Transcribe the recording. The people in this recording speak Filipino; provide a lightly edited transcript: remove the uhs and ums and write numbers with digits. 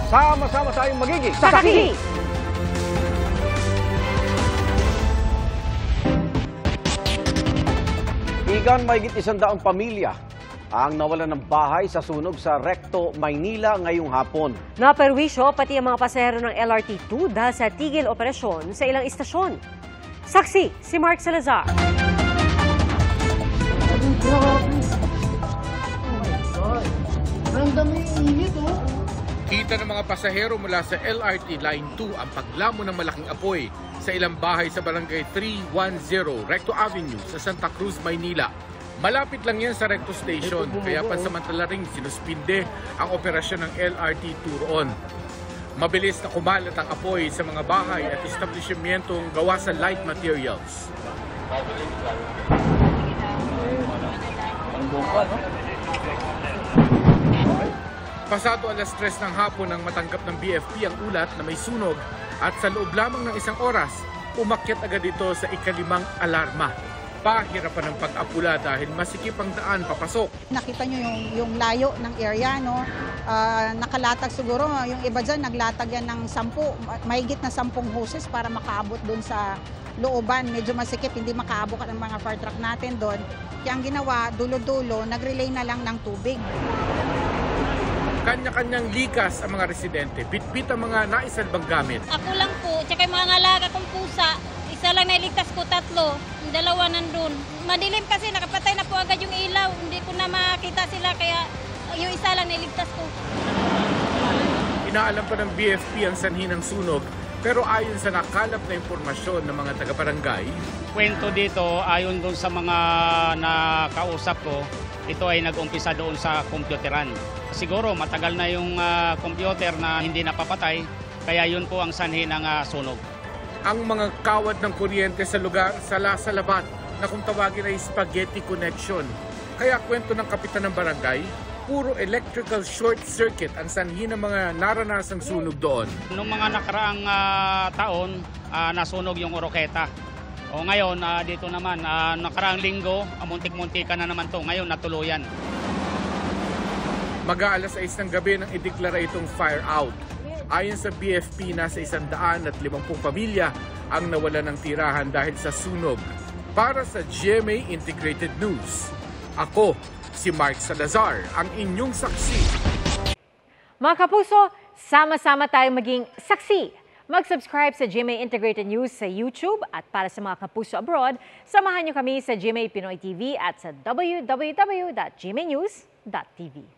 Sama-sama tayong magiging Saksi! Igan, mahigit 100 pamilya ang nawalan ng bahay sa sunog sa Recto, Maynila ngayong hapon. Naperwisyo pati ang mga pasahero ng LRT2 dahil sa tigil operasyon sa ilang istasyon. Saksi, si Mark Salazar. Kita ng mga pasahero mula sa LRT Line 2 ang paglamon ng malaking apoy sa ilang bahay sa Barangay 310 Recto Avenue sa Santa Cruz, Maynila. Malapit lang yan sa Recto Station, kaya pansamantala ring sinuspinde ang operasyon ng LRT2 roon. Mabilis na kumalat ang apoy sa mga bahay at establishmentong gawa sa light materials. Pasado alas 3 ng hapon nang matanggap ng BFP ang ulat na may sunog at sa loob lamang ng isang oras, umakyat agad ito sa ikalimang alarma. Pahirapan ng pag-apula dahil masikip ang daan papasok. Nakita nyo yung layo ng area, no? Nakalatag siguro, yung iba dyan naglatag yan ng 10, mahigit na 10 hoses para makaabot doon sa looban. Medyo masikip, hindi makaabot ng mga fire truck natin doon. Kaya ang ginawa, dulo-dulo, nag-relay na lang ng tubig. Kanya-kanyang likas ang mga residente, bitbit ang mga naisalbang gamit. Ako lang po, tsaka yung mga alaga kong pusa, isa lang nailigtas ko, 3, yung 2 nandun. Madilim kasi, nakapatay na po agad yung ilaw, hindi ko na makita sila, kaya yung isa lang nailigtas ko. Inaalam pa ng BFP ang sanhi ng sunog, pero ayon sa nakalap na impormasyon ng mga taga-barangay, kwento dito, ayon doon sa mga nakausap ko, ito ay nag-umpisa doon sa computeran. Siguro matagal na yung computer na hindi napapatay, kaya yun po ang sanhi ng sunog. ang mga kawad ng kuryente sa lugar sala-salabat na kung tawagin ay spaghetti connection. Kaya kwento ng kapitan ng barangay, puro electrical short circuit ang sanhi ng mga naranasang sunog doon. Noong mga nakaraang taon, nasunog yung Oroqueta. O ngayon, dito naman, nakaraang linggo, muntik-muntikan na naman to. Ngayon, natuluyan. Mag-aalas 6 ng gabi nang ideklara itong fire out. Ayon sa BFP, nasa 150 pamilya ang nawalan ng tirahan dahil sa sunog. Para sa GMA Integrated News, ako si Mark Salazar, ang inyong saksi. Mga kapuso, sama-sama tayong maging saksi. Mag-subscribe sa GMA Integrated News sa YouTube at para sa mga kapuso abroad, samahan niyo kami sa GMA Pinoy TV at sa www.gmanews.tv.